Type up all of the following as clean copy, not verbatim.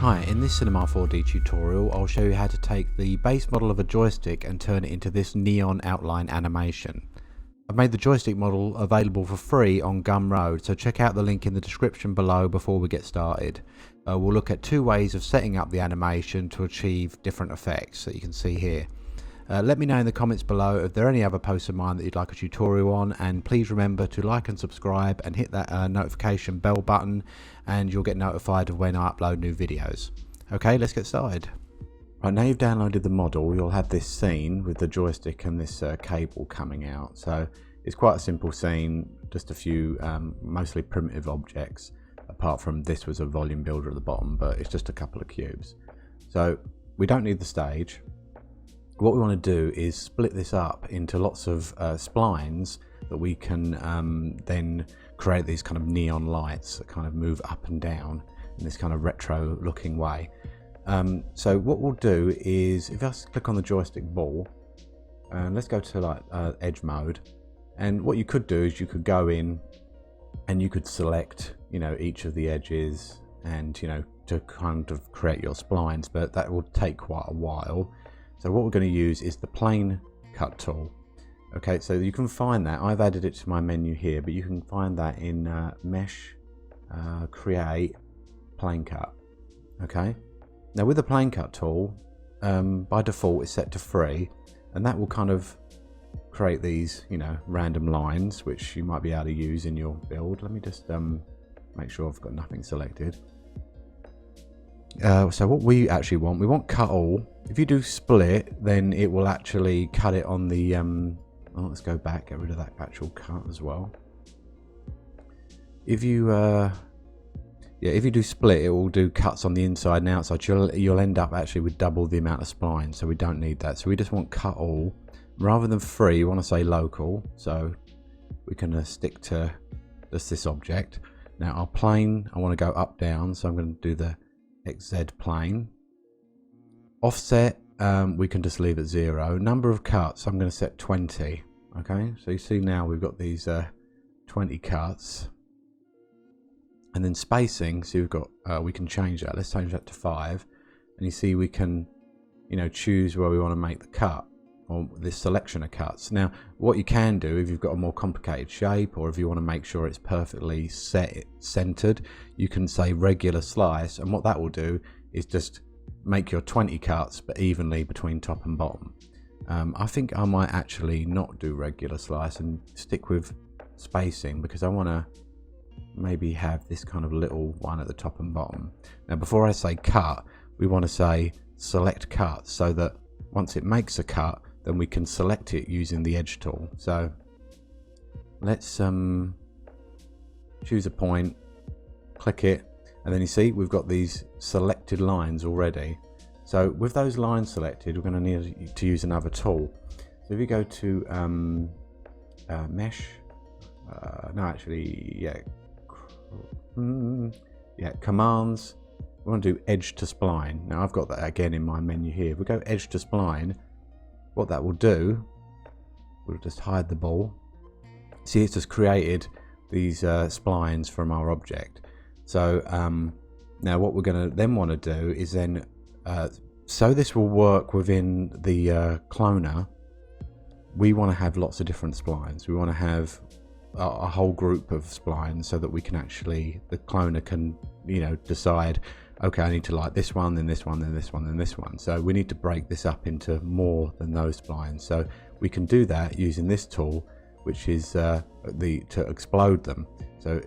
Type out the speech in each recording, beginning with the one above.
Hi, in this Cinema 4D tutorial I'll show you how to take the base model of a joystick and turn it into this neon outline animation. I've made the joystick model available for free on Gumroad, so check out the link in the description below before we get started. We'll look at two ways of setting up the animation to achieve different effects that you can see here. Let me know in the comments below if there are any other posts of mine that you'd like a tutorial on, and please remember to like and subscribe and hit that notification bell button and you'll get notified of when I upload new videos. Okay, let's get started. Right, now you've downloaded the model, you'll have this scene with the joystick and this cable coming out. So it's quite a simple scene, just a few mostly primitive objects, apart from this was a volume builder at the bottom, but it's just a couple of cubes. So we don't need the stage. What we want to do is split this up into lots of splines that we can then create these kind of neon lights that kind of move up and down in this kind of retro looking way. So what we'll do is, if I click on the joystick ball, and let's go to like edge mode, and what you could do is you could go in and you could select, you know, each of the edges and, you know, to kind of create your splines, but that will take quite a while. So what we're going to use is the plane cut tool. Okay, so you can find that, I've added it to my menu here, but you can find that in mesh, create, plane cut. Okay, now with the plane cut tool, by default it's set to free, and that will kind of create these, you know, random lines which you might be able to use in your build. Let me just make sure I've got nothing selected. So what we actually want, we want cut all. If you do split, then it will actually cut it on the oh, let's go back, get rid of that actual cut as well. If you if you do split, it will do cuts on the inside and outside. You'll end up actually with double the amount of spline, so we don't need that. So we just want cut all. Rather than free, we want to say local, so we can stick to just this object. Now our plane, I want to go up down, so I'm going to do the XZ plane. Offset, we can just leave at 0. Number of cuts, I'm going to set 20. Okay, so you see now we've got these 20 cuts. And then spacing, so we've got we can change that. Let's change that to 5. And you see we can, you know, choose where we want to make the cut, or this selection of cuts. Now what you can do, if you've got a more complicated shape, or if you want to make sure it's perfectly centered, you can say regular slice, and what that will do is just make your 20 cuts but evenly between top and bottom. I think I might actually not do regular slice and stick with spacing, because I want to maybe have this kind of little one at the top and bottom. Now before I say cut, we want to say select cut, so that once it makes a cut, then we can select it using the edge tool. So let's choose a point, click it, and then you see we've got these selected lines already. So with those lines selected, we're going to need to use another tool. So if you go to mesh, no, actually, yeah, commands, we want to do edge to spline. Now I've got that again in my menu here. If we go edge to spline, what that will do, we'll just hide the ball. See, it's just created these splines from our object. So now what we're going to then want to do is then, so this will work within the cloner, we want to have lots of different splines. We want to have a whole group of splines, so that we can actually, the cloner can, you know, decide, okay, I need to like this one, then this one, then this one, then this one. So we need to break this up into more than those splines. So we can do that using this tool, which is to explode them. So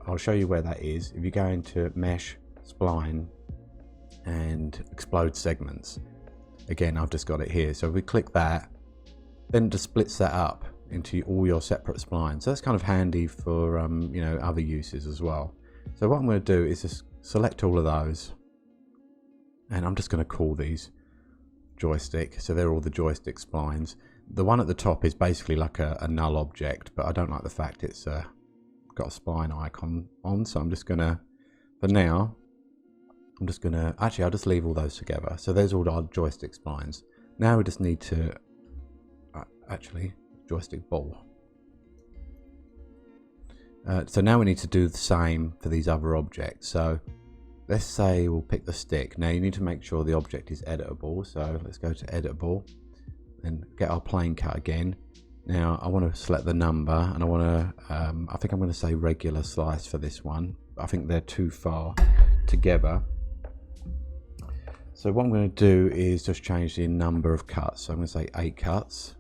I'll show you where that is. If you go into mesh, spline, and explode segments, again I've just got it here. So if we click that, then it just splits that up into all your separate splines. So that's kind of handy for you know, other uses as well. So what I'm going to do is just select all of those, and I'm just going to call these joystick, so they're all the joystick splines. The one at the top is basically like a null object, but I don't like the fact it's got a spline icon on, so I'm just going to, for now, I'm just going to, actually I'll just leave all those together. So there's all our joystick splines. Now we just need to, actually, joystick ball. So now we need to do the same for these other objects. So let's say we'll pick the stick. Now you need to make sure the object is editable, so let's go to editable and get our plane cut again. Now I want to select the number, and I want to I think I'm going to say regular slice for this one. I think they're too far together, so what I'm going to do is just change the number of cuts. So I'm going to say 8 cuts,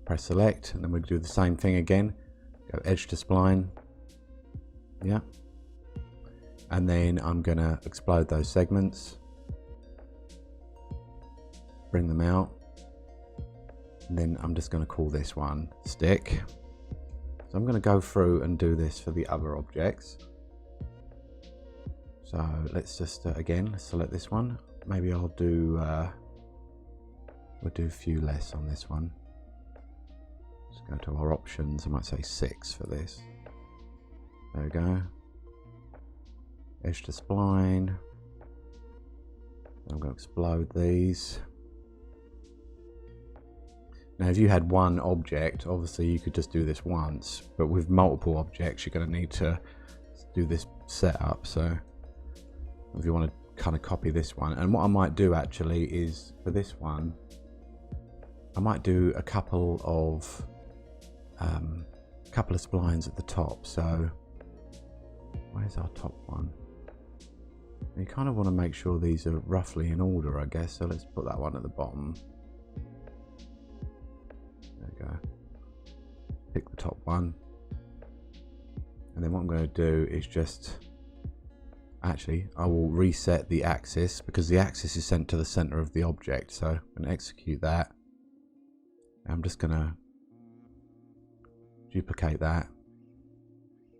press select, and then we'll do the same thing again. Go edge to spline, yeah, and then I'm going to explode those segments, bring them out, and then I'm just going to call this one stick. So I'm going to go through and do this for the other objects. So let's just again, let's select this one. Maybe I'll do we'll do a few less on this one. Let's go to our options. I might say 6 for this. There we go. Edge to spline. I'm going to explode these. Now if you had one object, obviously you could just do this once, but with multiple objects you're going to need to do this setup. So if you want to kind of copy this one, and what I might do actually is for this one I might do a couple of splines at the top. So where's our top one? You kind of want to make sure these are roughly in order, I guess, so let's put that one at the bottom. Go. Pick the top one, and then what I'm going to do is just actually I will reset the axis, because the axis is sent to the center of the object. So I'm going to execute that. I'm just going to duplicate that,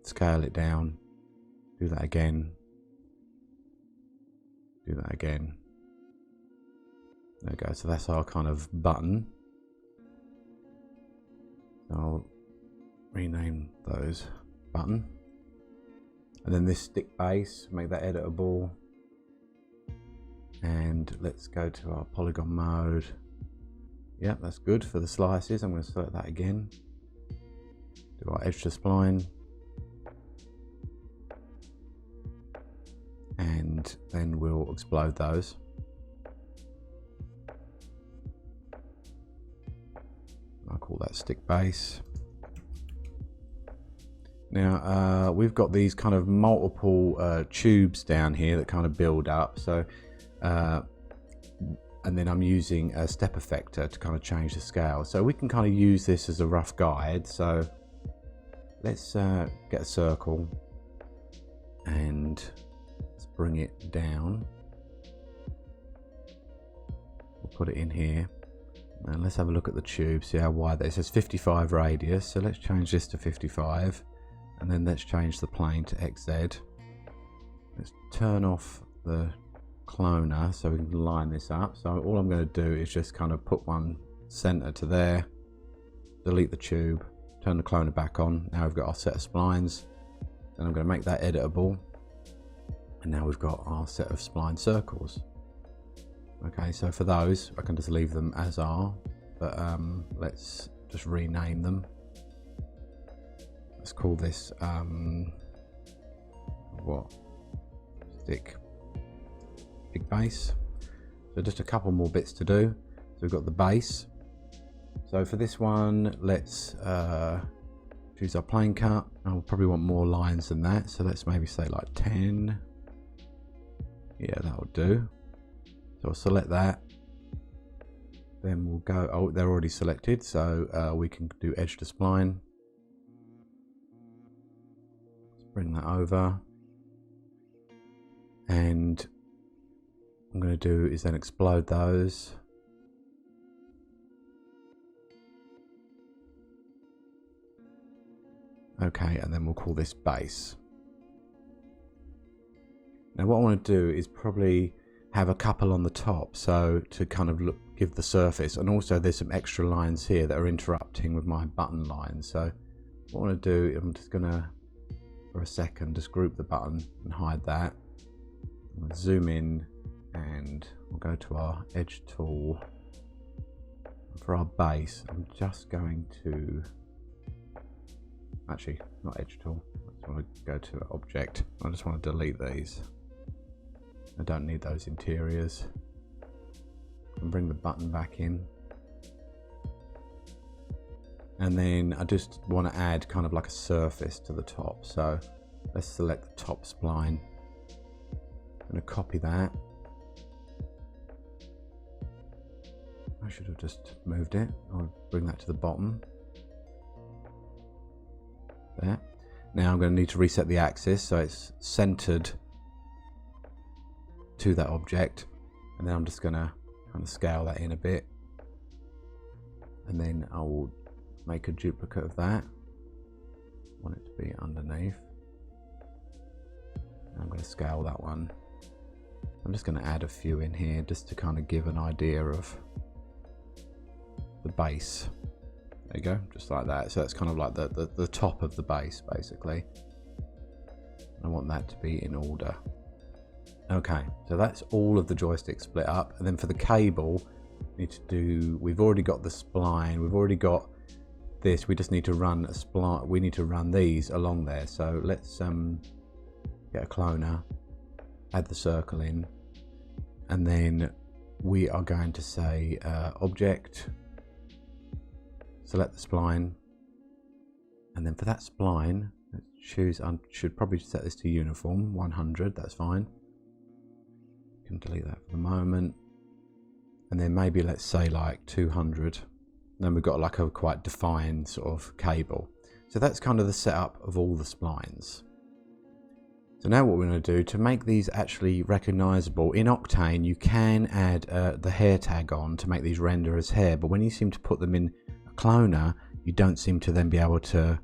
scale it down, do that again, do that again. There we go. So that's our kind of button. I'll rename those button, and then this stick base, make that editable, and let's go to our polygon mode. Yep, that's good for the slices. I'm going to select that again, do our edge to spline, and then we'll explode those. I'll call that stick base. Now we've got these kind of multiple tubes down here that kind of build up. So and then I'm using a step effector to kind of change the scale. So we can kind of use this as a rough guide. So let's get a circle and let's bring it down. We'll put it in here. And let's have a look at the tube, see how wide that is. It says 55 radius, so let's change this to 55, and then let's change the plane to XZ. Let's turn off the cloner so we can line this up. So all I'm going to do is just kind of put one center to there, delete the tube, turn the cloner back on. Now we've got our set of splines. Then I'm going to make that editable, and now we've got our set of spline circles. Okay, so for those I can just leave them as are, but let's just rename them. Let's call this what? Stick big base. So just a couple more bits to do. So we've got the base. So for this one, let's choose our plane cut. I'll probably want more lines than that, so let's maybe say like 10. Yeah, that'll do. So I'll select that, then we'll go, oh, they're already selected, so we can do edge to spline. Let's bring that over, and what I'm going to do is then explode those. Okay, and then we'll call this base. Now what I want to do is probably have a couple on the top, so to kind of give the surface, and also there's some extra lines here that are interrupting with my button lines. So what I want to do, I'm just gonna for a second just group the button and hide that. I'm going to zoom in and we'll go to our edge tool. For our base, I'm just going to, actually not edge tool, let's want to go to object. I just want to delete these. I don't need those interiors. And bring the button back in. And then I just want to add kind of like a surface to the top. So let's select the top spline. I'm going to copy that. I should have just moved it. I'll bring that to the bottom. There. Now I'm going to need to reset the axis so it's centered to that object. And then I'm just going to kind of scale that in a bit. And then I will make a duplicate of that. I want it to be underneath. And I'm going to scale that one. I'm just going to add a few in here just to kind of give an idea of the base. There you go, just like that. So that's kind of like the top of the base, basically. I want that to be in order. Okay, so that's all of the joystick split up. And then for the cable, we've already got the spline, we've already got this. We just need to run a spline. We need to run these along there. So let's get a cloner, add the circle in, and then we are going to say object, select the spline, and then for that spline, let's choose. I should probably set this to uniform 100. That's fine. Can delete that for the moment, and then maybe let's say like 200. Then we've got like a quite defined sort of cable. So that's kind of the setup of all the splines. So now what we're going to do to make these actually recognizable, in Octane you can add the hair tag on to make these render as hair, but when you seem to put them in a cloner, you don't seem to then be able to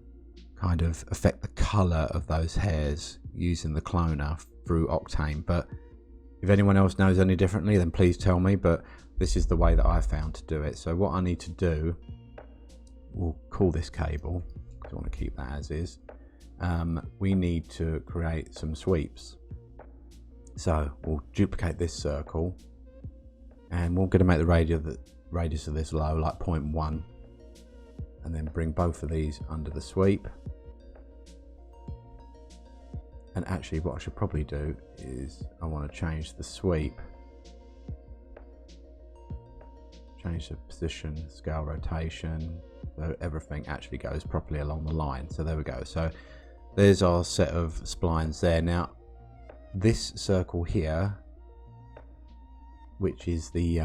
kind of affect the color of those hairs using the cloner through Octane. But if anyone else knows any differently, then please tell me, but this is the way that I found to do it. So what I need to do, we'll call this cable, because I want to keep that as is. We need to create some sweeps. So we'll duplicate this circle, and we're going to make the radius of this low, like 0.1, and then bring both of these under the sweep. And actually what I should probably do is I want to change the sweep, change the position, scale, rotation, so everything actually goes properly along the line. So there we go. So there's our set of splines there. Now this circle here, which is the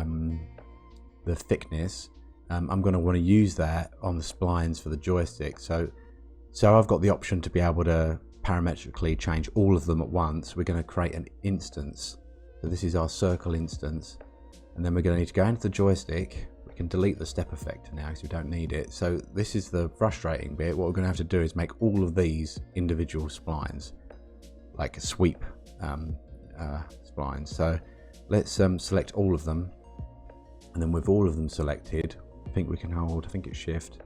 thickness, I'm going to want to use that on the splines for the joystick. So I've got the option to be able to parametrically change all of them at once. We're going to create an instance. So this is our circle instance, and then we're going to need to go into the joystick. We can delete the step effect now because we don't need it. So this is the frustrating bit. What we're going to have to do is make all of these individual splines, like a sweep splines. So let's select all of them, and then with all of them selected, I think we can hold, I think it's shift,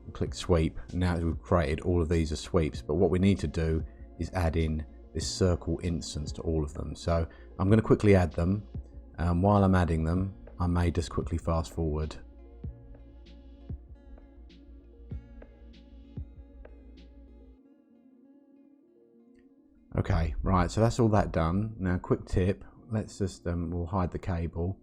and click sweep. And now we've created all of these as sweeps, but what we need to do is add in this circle instance to all of them. So I'm going to quickly add them. While I'm adding them, I may just quickly fast forward. Okay, right, so that's all that done. Now quick tip, let's just we'll hide the cable.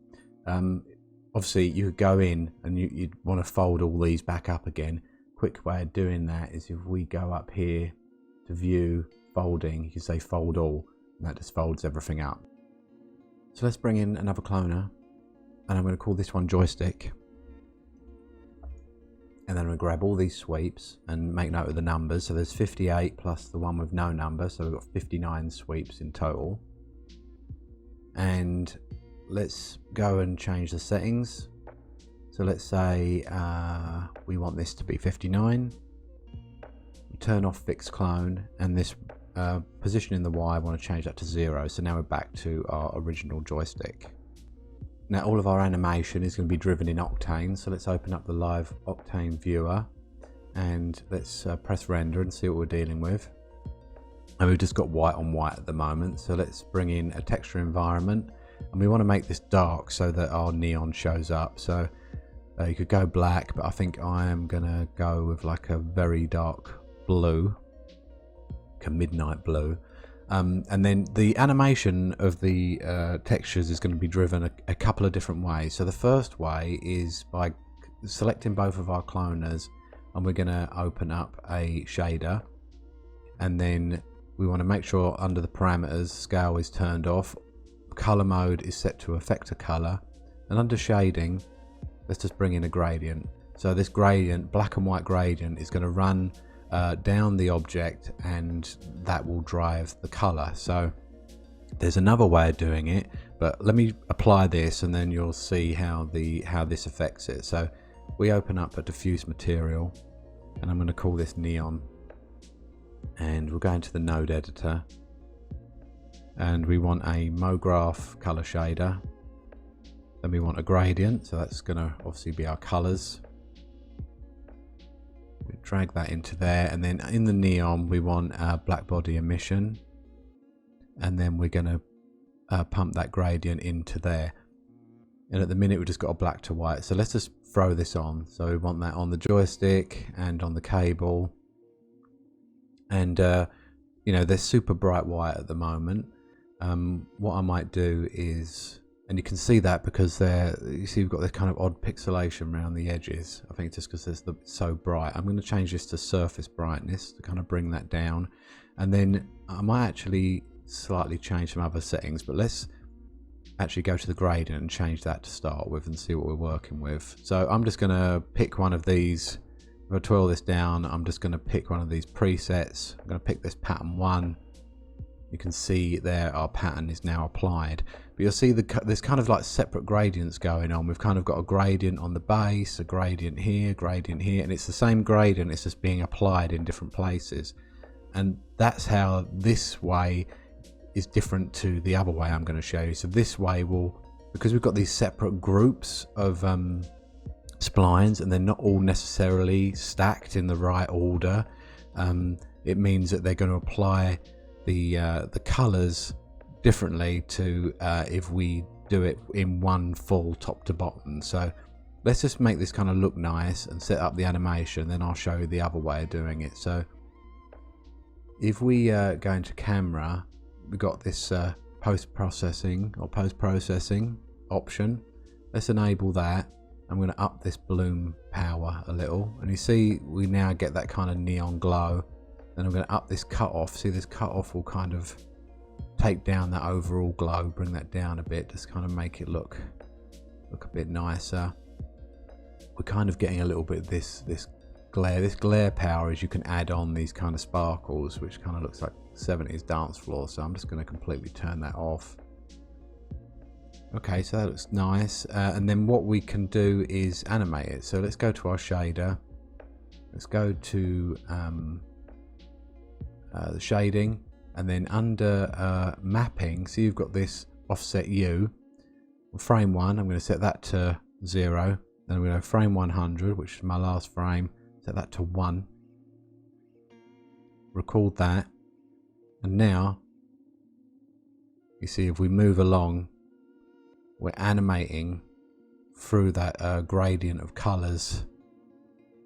Obviously you could go in and you'd want to fold all these back up again. Quick way of doing that is if we go up here to view folding, you can say fold all, and that just folds everything up. So let's bring in another cloner, and I'm going to call this one joystick. And then I'm going to grab all these sweeps and make note of the numbers. So there's 58 plus the one with no number, so we've got 59 sweeps in total. And let's go and change the settings. So let's say we want this to be 59. Turn off fixed clone, and this position in the Y, I want to change that to 0. So now we're back to our original joystick. Now all of our animation is going to be driven in Octane, so let's open up the live Octane viewer and let's press render and see what we're dealing with. And we've just got white on white at the moment, so let's bring in a texture environment, and we want to make this dark so that our neon shows up. So you could go black, but I think I am going to go with like a very dark blue. a midnight blue. And then the animation of the textures is going to be driven a couple of different ways. So the first way is by selecting both of our cloners, and we're going to open up a shader, and then we want to make sure under the parameters scale is turned off, color mode is set to effector color, and under shading let's just bring in a gradient. So this gradient, black and white gradient, is going to run down the object, and that will drive the color. So there's another way of doing it, but let me apply this and then you'll see how this affects it. So we open up a diffuse material, and I'm going to call this neon, and we'll go into the node editor, and we want a MoGraph color shader. Then we want a gradient, so that's going to obviously be our colors. We drag that into there, and then in the neon we want our black body emission, and then we're going to pump that gradient into there. And at the minute we've just got a black to white, so let's just throw this on. So we want that on the joystick and on the cable, and you know, they're super bright white at the moment. What I might do is, and you can see that because you see we've got this kind of odd pixelation around the edges. I think just because it's so bright. I'm going to change this to surface brightness to kind of bring that down, and then I might actually slightly change some other settings, but let's actually go to the gradient and change that to start with and see what we're working with. So I'm just going to pick one of these. If I twirl this down, I'm just going to pick one of these presets. I'm going to pick this pattern 1. You can see there our pattern is now applied, but you'll see there's kind of like separate gradients going on. We've kind of got a gradient on the base, a gradient here, and it's the same gradient, it's just being applied in different places. And that's how this way is different to the other way I'm going to show you. So this way because we've got these separate groups of splines, and they're not all necessarily stacked in the right order, it means that they're going to apply the colors differently to if we do it in one full top to bottom. So let's just make this kind of look nice and set up the animation, then I'll show you the other way of doing it. So if we go into camera, we've got this post-processing option. Let's enable that. I'm going to up this bloom power a little, and you see we now get that kind of neon glow. Then I'm going to up this cutoff. See, this cutoff will kind of take down that overall glow, bring that down a bit, just kind of make it look a bit nicer. We're kind of getting a little bit of this glare. This glare power is you can add on these kind of sparkles, which kind of looks like 70s dance floor. So I'm just going to completely turn that off. Okay, so that looks nice. And then what we can do is animate it. So let's go to our shader. Let's go to the shading, and then under mapping, so you've got this offset U. Frame 1, I'm going to set that to 0. Then I'm going to go frame 100, which is my last frame, set that to 1. Record that, and now you see if we move along, we're animating through that gradient of colors.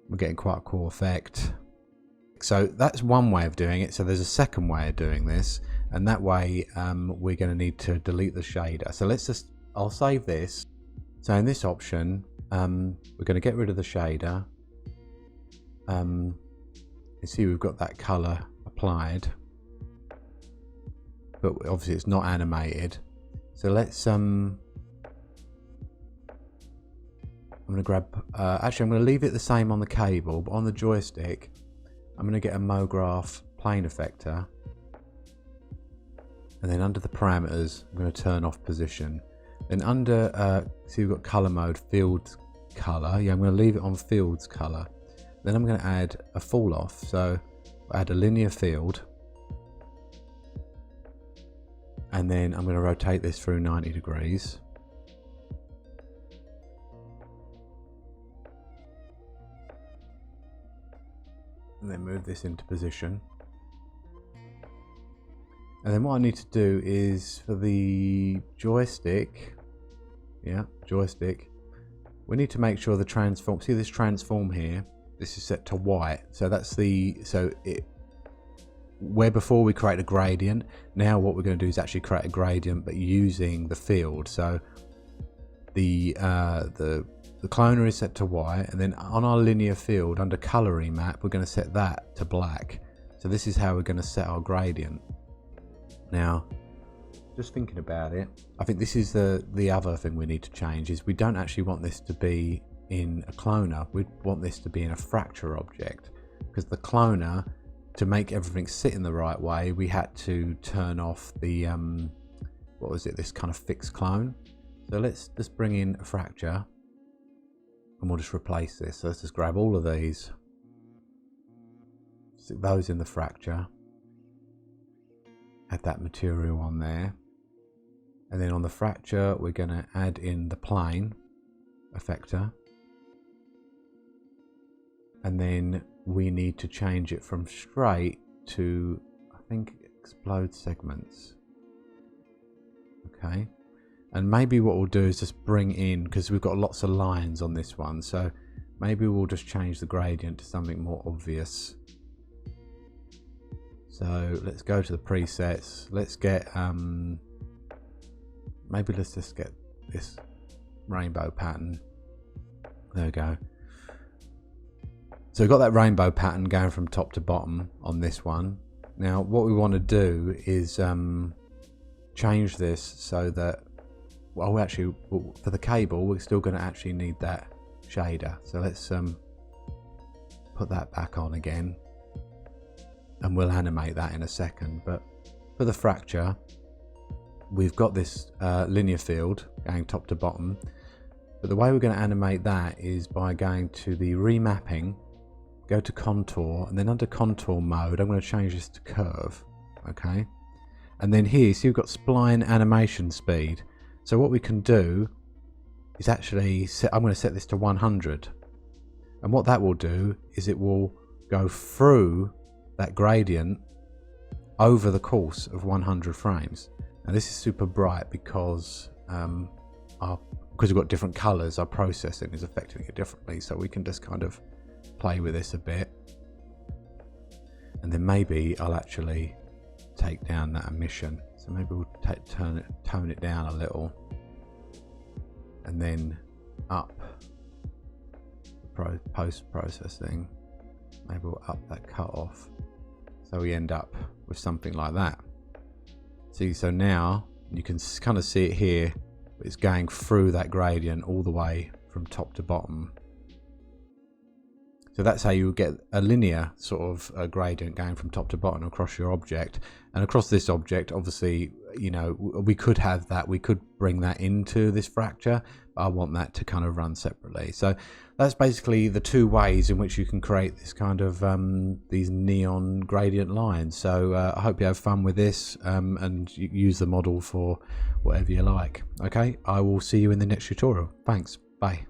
We're getting quite a cool effect. So that's one way of doing it. So there's a second way of doing this, and that way we're going to need to delete the shader. So I'll save this. So in this option, we're going to get rid of the shader. You see we've got that color applied, but obviously it's not animated. So let's I'm going to grab actually I'm going to leave it the same on the cable, but on the joystick I'm going to get a MoGraph plane effector, and then under the parameters I'm going to turn off position. Then under see we've got color mode, fields color. Yeah, I'm going to leave it on fields color. Then I'm going to add a fall off, so I'll add a linear field, and then I'm going to rotate this through 90 degrees. And then move this into position. And then what I need to do is for the joystick, we need to make sure the transform, see this transform here, this is set to white. So that's where before we create a gradient, now what we're going to do is actually create a gradient but using the field. So the cloner is set to white, and then on our linear field under color remap we're going to set that to black. So this is how we're going to set our gradient. Now just thinking about it, I think this is the other thing we need to change, is we don't actually want this to be in a cloner, we want this to be in a fracture object, because the cloner, to make everything sit in the right way, we had to turn off the what was it, this kind of fixed clone. So let's just bring in a fracture and we'll just replace this. So let's just grab all of these, stick those in the fracture, add that material on there, and then on the fracture we're going to add in the plane effector, and then we need to change it from straight to, I think, explode segments. Okay, and maybe what we'll do is just bring in, because we've got lots of lines on this one, so maybe we'll just change the gradient to something more obvious. So let's go to the presets, let's get maybe let's just get this rainbow pattern. There we go. So we've got that rainbow pattern going from top to bottom on this one. Now what we want to do is change this so that, well, we actually, for the cable we're still going to actually need that shader. So let's put that back on again, and we'll animate that in a second. But for the fracture, we've got this linear field going top to bottom, but the way we're going to animate that is by going to the remapping, go to contour, and then under contour mode I'm going to change this to curve. Okay, and then here, see, we've got spline animation speed. So what we can do is actually I'm going to set this to 100, and what that will do is it will go through that gradient over the course of 100 frames. Now this is super bright because we've got different colors, our processing is affecting it differently, so we can just kind of play with this a bit, and then maybe I'll actually take down that emission. So maybe we'll tone it down a little, and then up the post processing. Maybe we'll up that cutoff, so we end up with something like that. See, so now you can kind of see it here. It's going through that gradient all the way from top to bottom. So that's how you get a linear sort of gradient going from top to bottom across your object. And across this object, obviously, you know, we could have that, we could bring that into this fracture, but I want that to kind of run separately. So that's basically the two ways in which you can create this kind of these neon gradient lines. So I hope you have fun with this and you use the model for whatever you like. Okay, I will see you in the next tutorial. Thanks, bye.